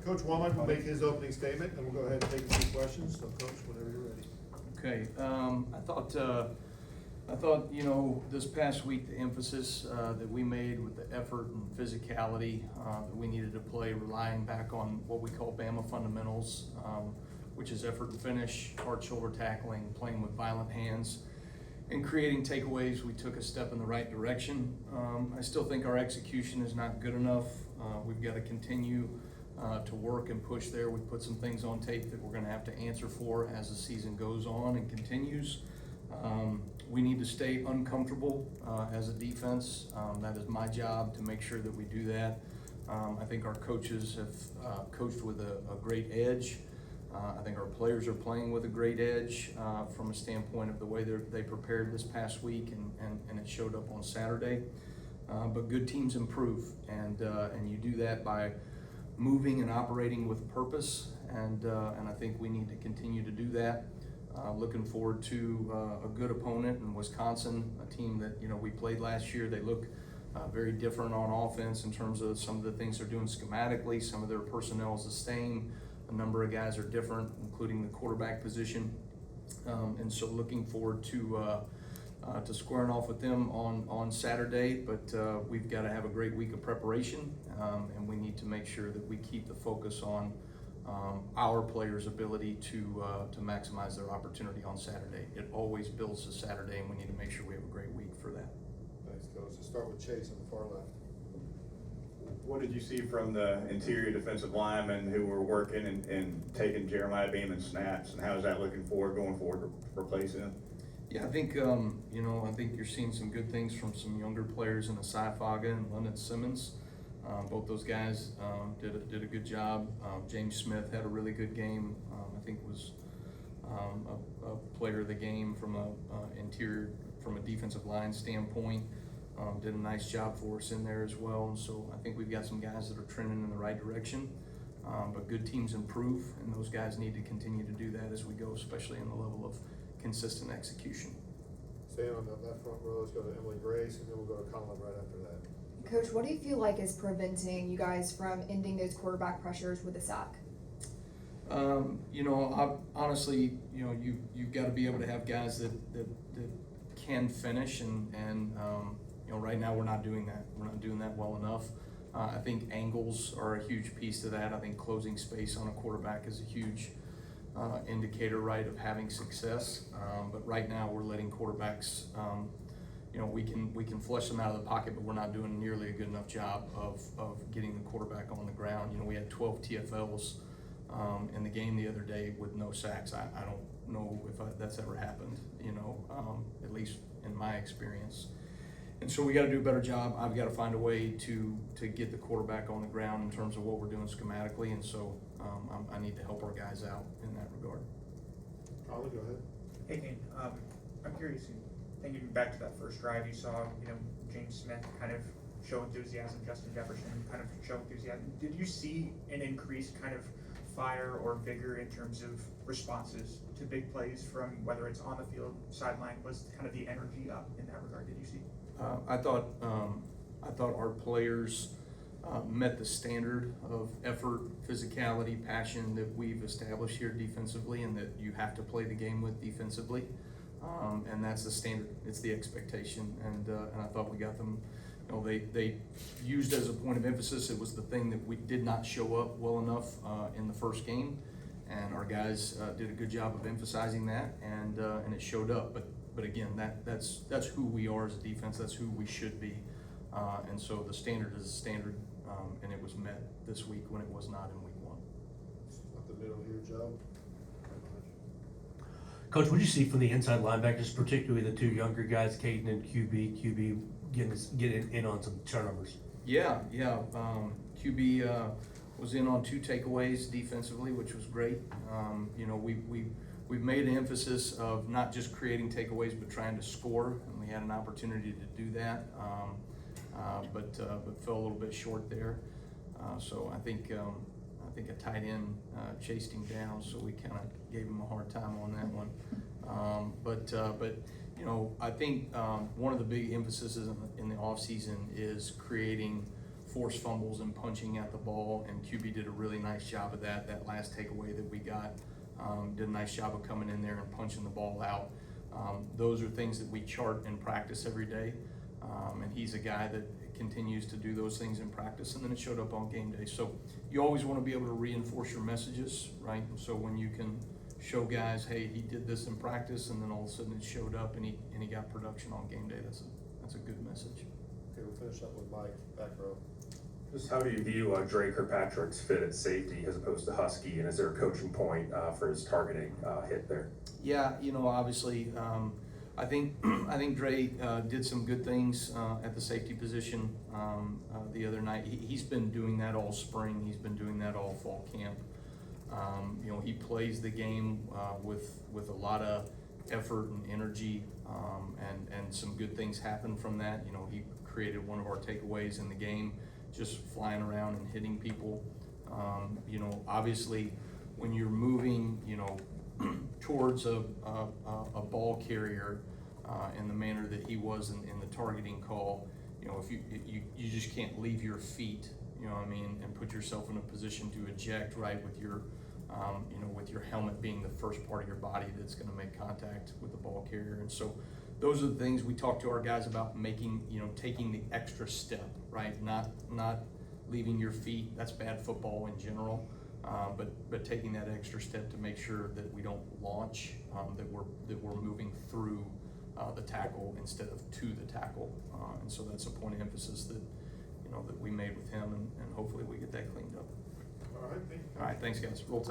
Coach Wommack will make his opening statement, and we'll go ahead and take a few questions. So, Coach, whenever you're ready. Okay, I thought, this past week, the emphasis that we made with the effort and physicality that we needed to play, relying back on what we call Bama fundamentals, which is effort and finish, hard shoulder tackling, playing with violent hands, and creating takeaways. We took a step in the right direction. I still think our execution is not good enough. We've got to continue to work and push there. We put some things on tape that we're going to have to answer for as the season goes on and continues. We need to stay uncomfortable as a defense. That is my job to make sure that we do that. I think our coaches have coached with a great edge. I think our players are playing with a great edge from a standpoint of the way they prepared this past week, and it showed up on Saturday. But good teams improve, and you do that by moving and operating with purpose, and I think we need to continue to do that. Looking forward to a good opponent in Wisconsin, a team that we played last year. They look very different on offense in terms of some of the things they're doing schematically. Some of their personnel is the same. A number of guys are different, including the quarterback position, and so looking forward to squaring off with them on Saturday. But we've got to have a great week of preparation, and we need to make sure that we keep the focus on our players' ability to maximize their opportunity on Saturday. It always builds to Saturday, and we need to make sure we have a great week for that. Thanks, Coach. Let's start with Chase on the far left. What did you see from the interior defensive linemen who were working and taking Jeremiah Beeman's snaps, and how is that looking forward, going forward to replace him? Yeah, I think I think you're seeing some good things from some younger players in Asai Faga and London Simmons. Both those guys did a good job. James Smith had a really good game. I think was a player of the game from a defensive line standpoint. Did a nice job for us in there as well. And so I think we've got some guys that are trending in the right direction. But good teams improve, and those guys need to continue to do that as we go, especially in the level of consistent execution. Staying on that front row, let's go to Emily Grace, and then we'll go to Colin right after that. Coach, what do you feel like is preventing you guys from ending those quarterback pressures with a sack? Honestly, you've got to be able to have guys that can finish, and right now we're not doing that. We're not doing that well enough. I think angles are a huge piece to that. I think closing space on a quarterback is a huge indicator, right, of having success. But right now we're letting quarterbacks, we can flush them out of the pocket, but we're not doing nearly a good enough job of getting the quarterback on the ground. We had 12 TFLs in the game the other day with no sacks. I don't know if that's ever happened, at least in my experience. And so we got to do a better job. I've got to find a way to get the quarterback on the ground in terms of what we're doing schematically, and so I need to help our guys out in that regard. Colin, go ahead. Hey, Kane, I'm curious, thinking back to that first drive, you saw, James Smith kind of show enthusiasm, Justin Jefferson kind of show enthusiasm. Did you see an increased kind of fire or vigor in terms of responses to big plays from whether it's on the field, sideline? Was kind of the energy up in that regard? Did you see? I thought our players met the standard of effort, physicality, passion that we've established here defensively, and that you have to play the game with defensively. And that's the standard. It's the expectation, and I thought we got them. They used as a point of emphasis. It was the thing that we did not show up well enough in the first game, and our guys did a good job of emphasizing that, and it showed up. But again, that's who we are as a defense. That's who we should be, and so the standard is a standard, and it was met this week when it was not in week 1. Up the middle here, Joe. Coach, what did you see from the inside linebackers, particularly the two younger guys, Kane and QB getting in on some turnovers? Yeah. QB was in on 2 takeaways defensively, which was great. We've made an emphasis of not just creating takeaways, but trying to score, and we had an opportunity to do that, but fell a little bit short there. So I think a tight end chased him down, so we kind of gave him a hard time on that one. I think one of the big emphases in the offseason is creating forced fumbles and punching at the ball, and QB did a really nice job of that. That last takeaway that we got, did a nice job of coming in there and punching the ball out. Those are things that we chart in practice every day, and he's a guy that continues to do those things in practice, and then it showed up on game day. So you always want to be able to reinforce your messages, right? And so when you can show guys, hey, he did this in practice, and then all of a sudden it showed up and he got production on game day, that's a good message. Okay, we'll finish up with Mike, back row. Just how do you view Dre Kirkpatrick's fit at safety as opposed to Husky, and is there a coaching point for his targeting hit there? Yeah, obviously, I think Dre did some good things at the safety position the other night. He's been doing that all spring. He's been doing that all fall camp. He plays the game with a lot of effort and energy, and some good things happen from that. He created one of our takeaways in the game, just flying around and hitting people. Obviously, when you're moving, towards a ball carrier in the manner that he was in the targeting call, if you just can't leave your feet, and put yourself in a position to eject, right, with your with your helmet being the first part of your body that's going to make contact with the ball carrier. And so those are the things we talk to our guys about, making, taking the extra step, right? Not leaving your feet. That's bad football in general. But taking that extra step to make sure that we don't launch, that we're moving through the tackle instead of to the tackle. And so that's a point of emphasis that that we made with him, and hopefully we get that cleaned up. All right, thank you. All right, thanks guys. Roll Tide.